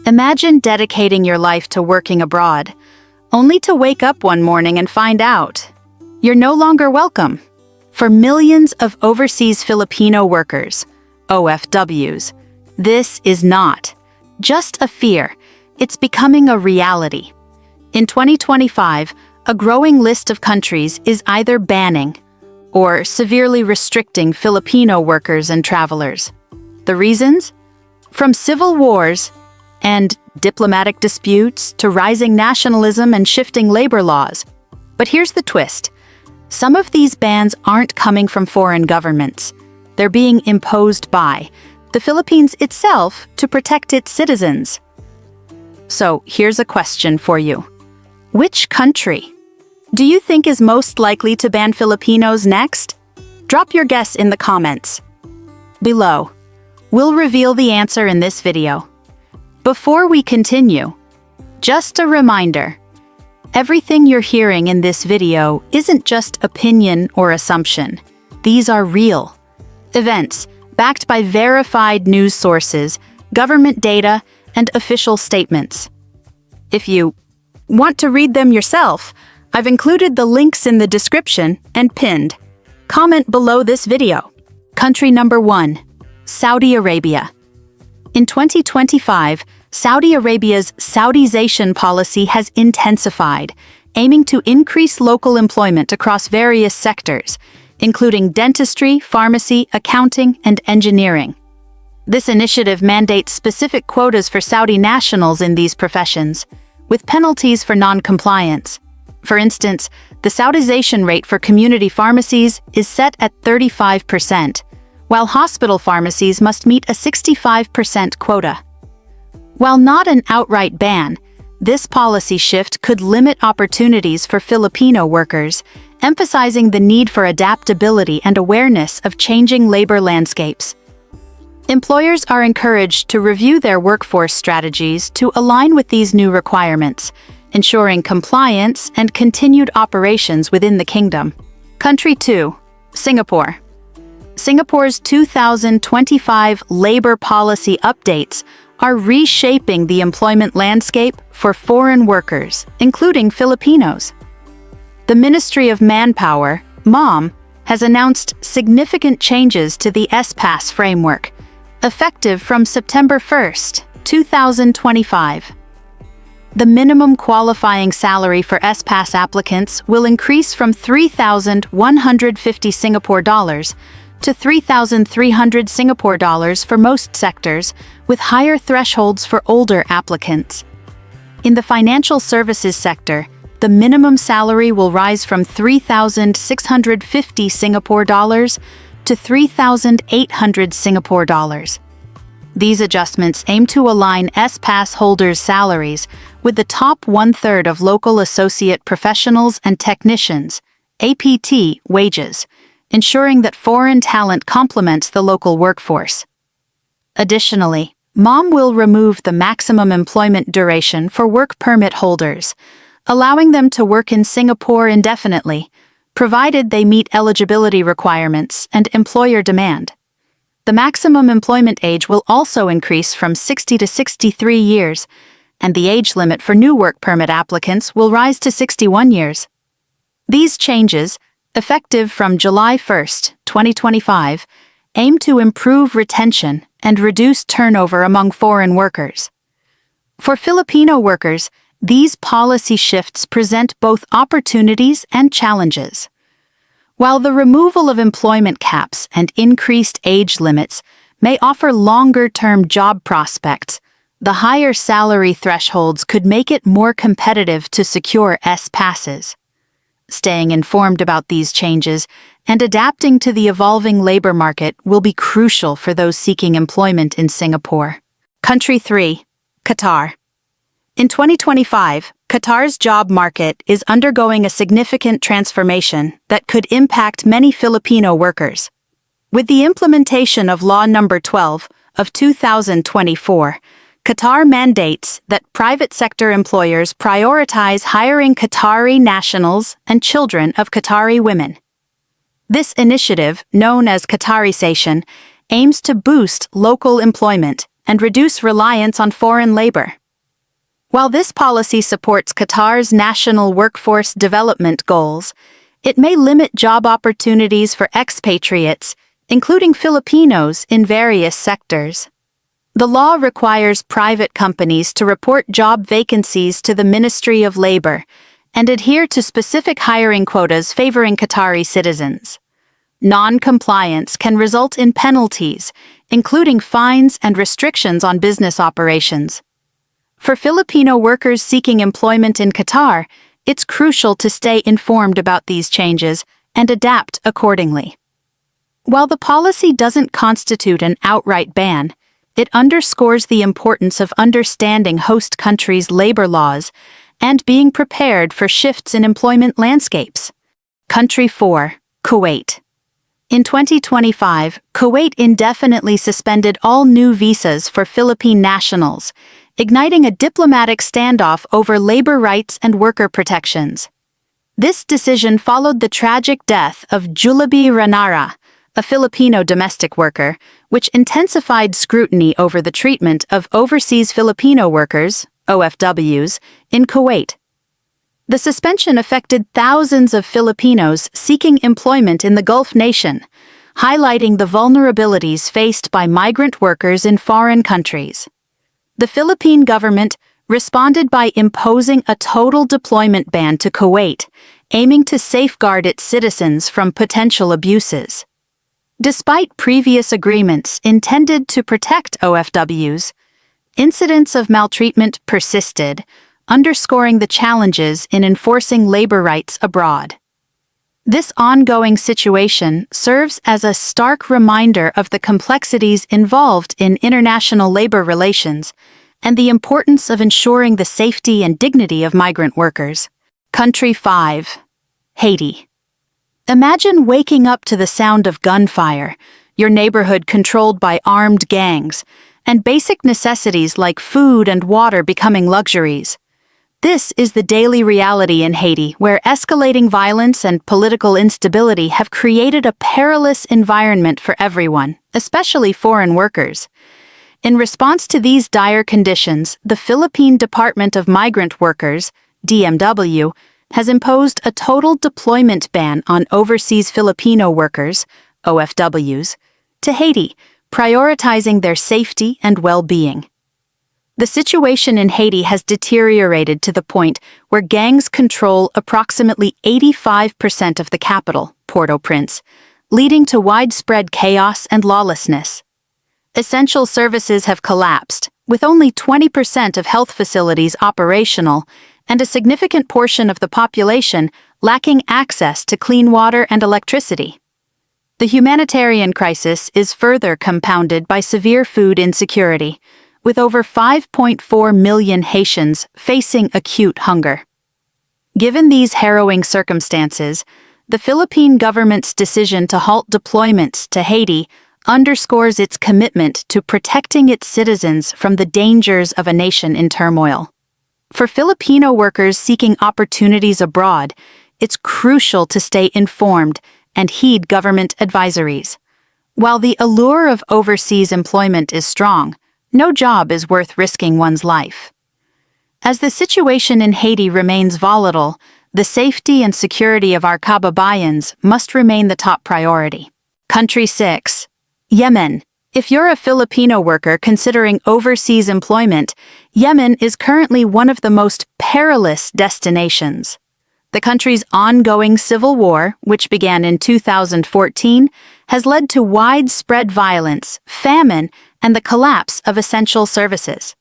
Imagine dedicating your life to working abroad, only to wake up one morning and find out you're no longer welcome. For millions of overseas Filipino workers, OFWs, this is not just a fear, it's becoming a reality. In 2025, a growing list of countries is either banning or severely restricting Filipino workers and travelers. The reasons? From civil wars and diplomatic disputes to rising nationalism and shifting labor laws. But here's the twist. Some of these bans aren't coming from foreign governments. They're being imposed by the Philippines itself to protect its citizens. So here's a question for you. Which country do you think is most likely to ban Filipinos next? Drop your guess in the comments below. We'll reveal the answer in this video. Before we continue, just a reminder, everything you're hearing in this video isn't just opinion or assumption. These are real events, backed by verified news sources, government data, and official statements. If you want to read them yourself, I've included the links in the description and pinned comment below this video. Country number 1, Saudi Arabia. In 2025, Saudi Arabia's Saudization policy has intensified, aiming to increase local employment across various sectors, including dentistry, pharmacy, accounting, and engineering. This initiative mandates specific quotas for Saudi nationals in these professions, with penalties for non-compliance. For instance, the Saudization rate for community pharmacies is set at 35%, while hospital pharmacies must meet a 65% quota. While not an outright ban, this policy shift could limit opportunities for Filipino workers, emphasizing the need for adaptability and awareness of changing labor landscapes. Employers are encouraged to review their workforce strategies to align with these new requirements, ensuring compliance and continued operations within the kingdom. Country 2, Singapore. Singapore's 2025 labor policy updates are reshaping the employment landscape for foreign workers, including Filipinos. The Ministry of Manpower, MOM, has announced significant changes to the S-Pass framework, effective from September 1, 2025. The minimum qualifying salary for S-Pass applicants will increase from 3,150 Singapore dollars to 3,300 Singapore dollars for most sectors, with higher thresholds for older applicants. In the financial services sector, the minimum salary will rise from 3,650 Singapore dollars to 3,800 Singapore dollars. These adjustments aim to align S-Pass holders' salaries with the top one-third of local associate professionals and technicians, APT, wages, ensuring that foreign talent complements the local workforce. Additionally, MOM will remove the maximum employment duration for work permit holders, allowing them to work in Singapore indefinitely, provided they meet eligibility requirements and employer demand. The maximum employment age will also increase from 60 to 63 years, and the age limit for new work permit applicants will rise to 61 years. These changes, effective from July 1, 2025, aim to improve retention and reduce turnover among foreign workers. For Filipino workers, these policy shifts present both opportunities and challenges. While the removal of employment caps and increased age limits may offer longer-term job prospects, the higher salary thresholds could make it more competitive to secure S-Passes. Staying informed about these changes and adapting to the evolving labor market will be crucial for those seeking employment in Singapore. Country 3, Qatar. In 2025, Qatar's job market is undergoing a significant transformation that could impact many Filipino workers. With the implementation of Law No. 12 of 2024, Qatar mandates that private sector employers prioritize hiring Qatari nationals and children of Qatari women. This initiative, known as Qatarization, aims to boost local employment and reduce reliance on foreign labor. While this policy supports Qatar's national workforce development goals, it may limit job opportunities for expatriates, including Filipinos, in various sectors. The law requires private companies to report job vacancies to the Ministry of Labor and adhere to specific hiring quotas favoring Qatari citizens. Non-compliance can result in penalties, including fines and restrictions on business operations. For Filipino workers seeking employment in Qatar, it's crucial to stay informed about these changes and adapt accordingly. While the policy doesn't constitute an outright ban, it underscores the importance of understanding host countries' labor laws and being prepared for shifts in employment landscapes. Country 4, Kuwait. In 2025, Kuwait indefinitely suspended all new visas for Philippine nationals, igniting a diplomatic standoff over labor rights and worker protections. This decision followed the tragic death of Julabi Ranara, a Filipino domestic worker, which intensified scrutiny over the treatment of Overseas Filipino Workers, OFWs, in Kuwait. The suspension affected thousands of Filipinos seeking employment in the Gulf nation, highlighting the vulnerabilities faced by migrant workers in foreign countries. The Philippine government responded by imposing a total deployment ban to Kuwait, aiming to safeguard its citizens from potential abuses. Despite previous agreements intended to protect OFWs, incidents of maltreatment persisted, underscoring the challenges in enforcing labor rights abroad. This ongoing situation serves as a stark reminder of the complexities involved in international labor relations and the importance of ensuring the safety and dignity of migrant workers. Country 5, Haiti. Imagine waking up to the sound of gunfire, your neighborhood controlled by armed gangs, and basic necessities like food and water becoming luxuries. This is the daily reality in Haiti, where escalating violence and political instability have created a perilous environment for everyone, especially foreign workers. In response to these dire conditions, the Philippine Department of Migrant Workers, DMW, has imposed a total deployment ban on Overseas Filipino Workers, OFWs, to Haiti, prioritizing their safety and well-being. The situation in Haiti has deteriorated to the point where gangs control approximately 85% of the capital, Port-au-Prince, leading to widespread chaos and lawlessness. Essential services have collapsed, with only 20% of health facilities operational and a significant portion of the population lacking access to clean water and electricity. The humanitarian crisis is further compounded by severe food insecurity, with over 5.4 million Haitians facing acute hunger. Given these harrowing circumstances, the Philippine government's decision to halt deployments to Haiti underscores its commitment to protecting its citizens from the dangers of a nation in turmoil. For Filipino workers seeking opportunities abroad, it's crucial to stay informed and heed government advisories. While the allure of overseas employment is strong, no job is worth risking one's life. As the situation in Haiti remains volatile, the safety and security of our kababayans must remain the top priority. Country 6, Yemen. If you're a Filipino worker considering overseas employment, Yemen is currently one of the most perilous destinations. The country's ongoing civil war, which began in 2014, has led to widespread violence, famine, and the collapse of essential services.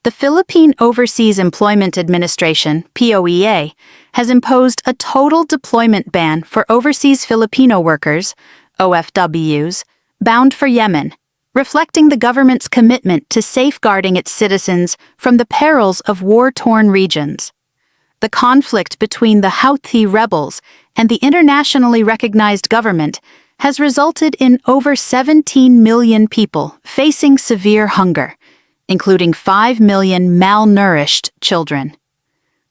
The Philippine Overseas Employment Administration, POEA, has imposed a total deployment ban for overseas Filipino workers, OFWs, bound for Yemen, reflecting the government's commitment to safeguarding its citizens from the perils of war-torn regions. The conflict between the Houthi rebels and the internationally recognized government has resulted in over 17 million people facing severe hunger, including 5 million malnourished children.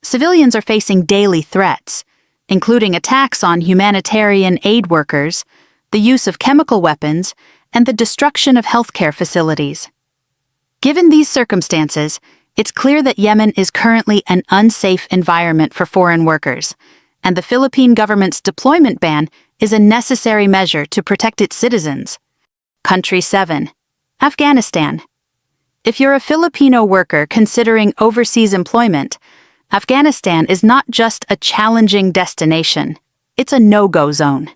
Civilians are facing daily threats, including attacks on humanitarian aid workers, the use of chemical weapons, and the destruction of healthcare facilities. Given these circumstances, it's clear that Yemen is currently an unsafe environment for foreign workers, and the Philippine government's deployment ban is a necessary measure to protect its citizens. Country 7. Afghanistan. If you're a Filipino worker considering overseas employment, Afghanistan is not just a challenging destination, it's a no-go zone.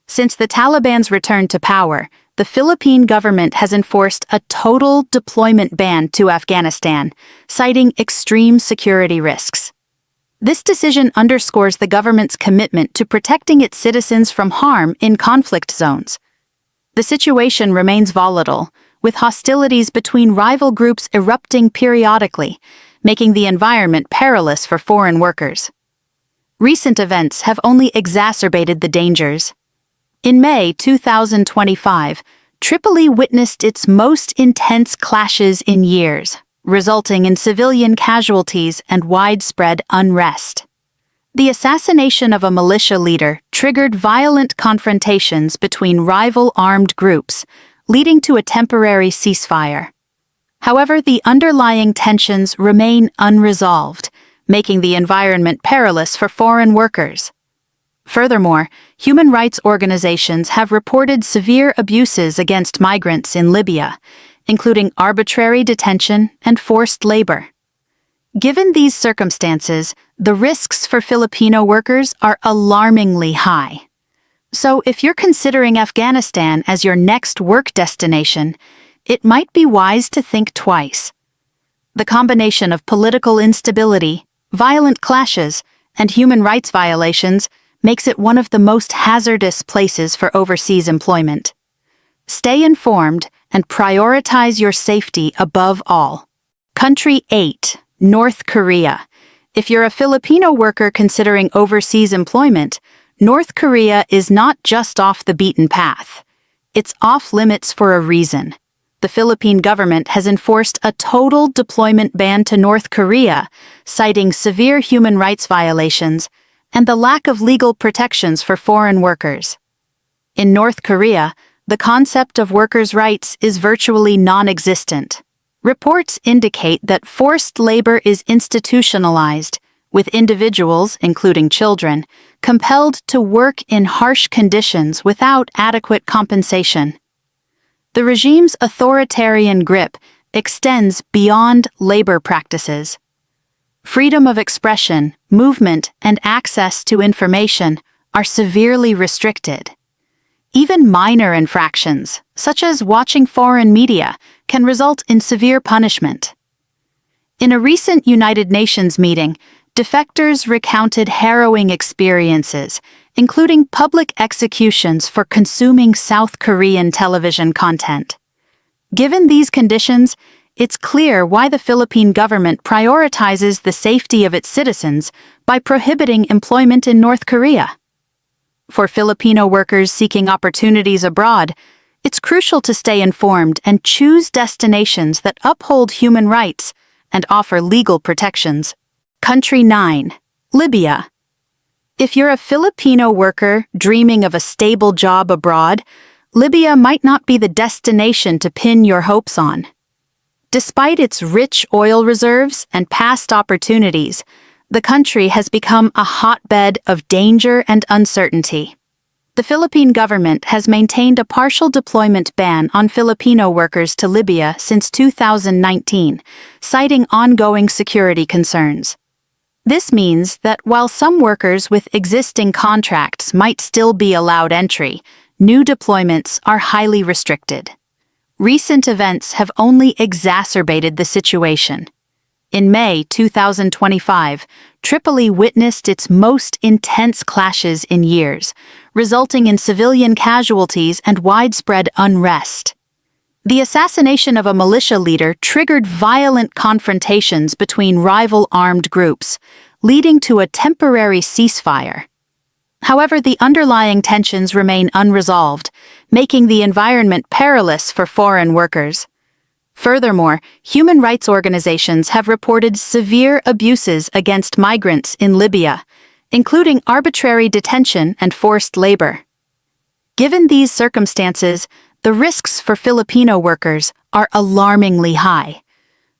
Since the Taliban's return to power, the Philippine government has enforced a total deployment ban to Afghanistan, citing extreme security risks. This decision underscores the government's commitment to protecting its citizens from harm in conflict zones. The situation remains volatile, with hostilities between rival groups erupting periodically, making the environment perilous for foreign workers. Recent events have only exacerbated the dangers. In May 2025, Tripoli witnessed its most intense clashes in years, resulting in civilian casualties and widespread unrest. The assassination of a militia leader triggered violent confrontations between rival armed groups, leading to a temporary ceasefire. However, the underlying tensions remain unresolved, making the environment perilous for foreign workers. Furthermore, human rights organizations have reported severe abuses against migrants in Libya, including arbitrary detention and forced labor. Given these circumstances, the risks for Filipino workers are alarmingly high. So, if you're considering Afghanistan as your next work destination, it might be wise to think twice. The combination of political instability, violent clashes, and human rights violations makes it one of the most hazardous places for overseas employment. Stay informed and prioritize your safety above all. Country 8. North Korea. If you're a Filipino worker considering overseas employment, North Korea is not just off the beaten path. It's off limits for a reason. The Philippine government has enforced a total deployment ban to North Korea, citing severe human rights violations and the lack of legal protections for foreign workers. In North Korea, the concept of workers' rights is virtually non-existent. Reports indicate that forced labor is institutionalized, with individuals, including children, compelled to work in harsh conditions without adequate compensation. The regime's authoritarian grip extends beyond labor practices. Freedom of expression, movement, and access to information are severely restricted. Even minor infractions, such as watching foreign media, can result in severe punishment. In a recent United Nations meeting, defectors recounted harrowing experiences, including public executions for consuming South Korean television content. Given these conditions, it's clear why the Philippine government prioritizes the safety of its citizens by prohibiting employment in North Korea. For Filipino workers seeking opportunities abroad, it's crucial to stay informed and choose destinations that uphold human rights and offer legal protections. Country 9. Libya. If you're a Filipino worker dreaming of a stable job abroad, Libya might not be the destination to pin your hopes on. Despite its rich oil reserves and past opportunities, the country has become a hotbed of danger and uncertainty. The Philippine government has maintained a partial deployment ban on Filipino workers to Libya since 2019, citing ongoing security concerns. This means that while some workers with existing contracts might still be allowed entry, new deployments are highly restricted. Recent events have only exacerbated the situation. In May 2025, Tripoli witnessed its most intense clashes in years, resulting in civilian casualties and widespread unrest. The assassination of a militia leader triggered violent confrontations between rival armed groups, leading to a temporary ceasefire. However, the underlying tensions remain unresolved, making the environment perilous for foreign workers. Furthermore, human rights organizations have reported severe abuses against migrants in Libya, including arbitrary detention and forced labor. Given these circumstances, the risks for Filipino workers are alarmingly high.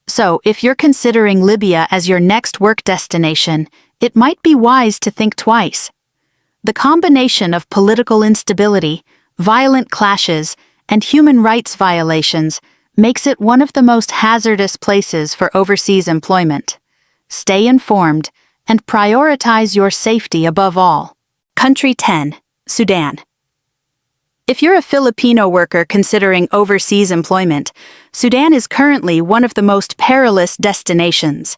So, if you're considering Libya as your next work destination, it might be wise to think twice. The combination of political instability, violent clashes, and human rights violations makes it one of the most hazardous places for overseas employment. Stay informed and prioritize your safety above all. Country 10, Sudan. If you're a Filipino worker considering overseas employment, Sudan is currently one of the most perilous destinations.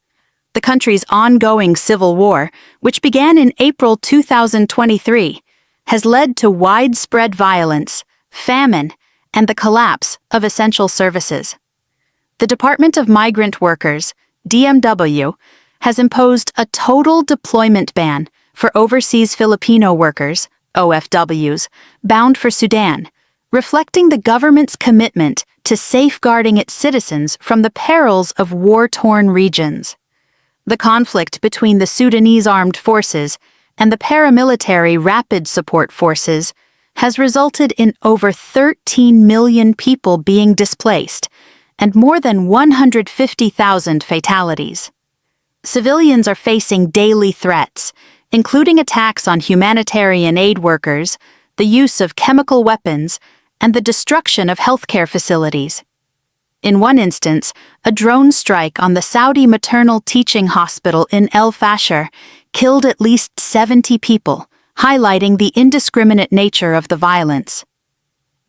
The country's ongoing civil war, which began in April 2023, has led to widespread violence, famine, and the collapse of essential services. The Department of Migrant Workers, DMW, has imposed a total deployment ban for overseas Filipino workers, OFWs, bound for Sudan, reflecting the government's commitment to safeguarding its citizens from the perils of war-torn regions. The conflict between the Sudanese armed forces and the paramilitary Rapid Support Forces has resulted in over 13 million people being displaced and more than 150,000 fatalities. Civilians are facing daily threats, including attacks on humanitarian aid workers, the use of chemical weapons, and the destruction of healthcare facilities. In one instance, a drone strike on the Saudi maternal teaching hospital in El Fasher killed at least 70 people, highlighting the indiscriminate nature of the violence.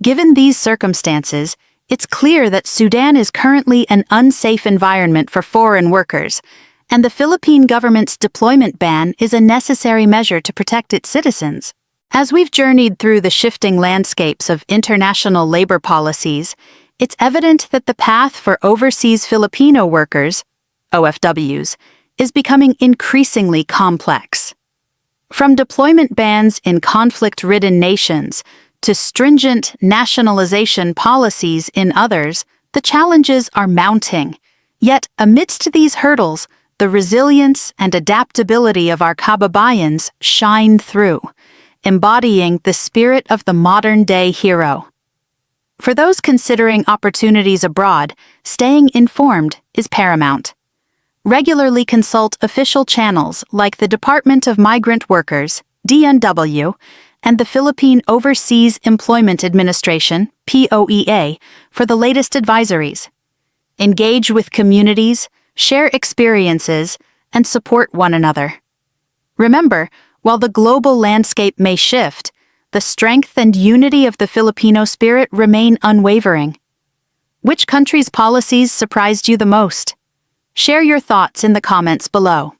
Given these circumstances, it's clear that Sudan is currently an unsafe environment for foreign workers, and the Philippine government's deployment ban is a necessary measure to protect its citizens. As we've journeyed through the shifting landscapes of international labor policies, it's evident that the path for overseas Filipino workers, OFWs, is becoming increasingly complex. From deployment bans in conflict-ridden nations to stringent nationalization policies in others, the challenges are mounting. Yet, amidst these hurdles, the resilience and adaptability of our kababayans shine through, embodying the spirit of the modern-day hero. For those considering opportunities abroad, staying informed is paramount. Regularly consult official channels like the Department of Migrant Workers, DMW, and the Philippine Overseas Employment Administration, POEA, for the latest advisories. Engage with communities, share experiences, and support one another. Remember, while the global landscape may shift, the strength and unity of the Filipino spirit remain unwavering. Which country's policies surprised you the most? Share your thoughts in the comments below.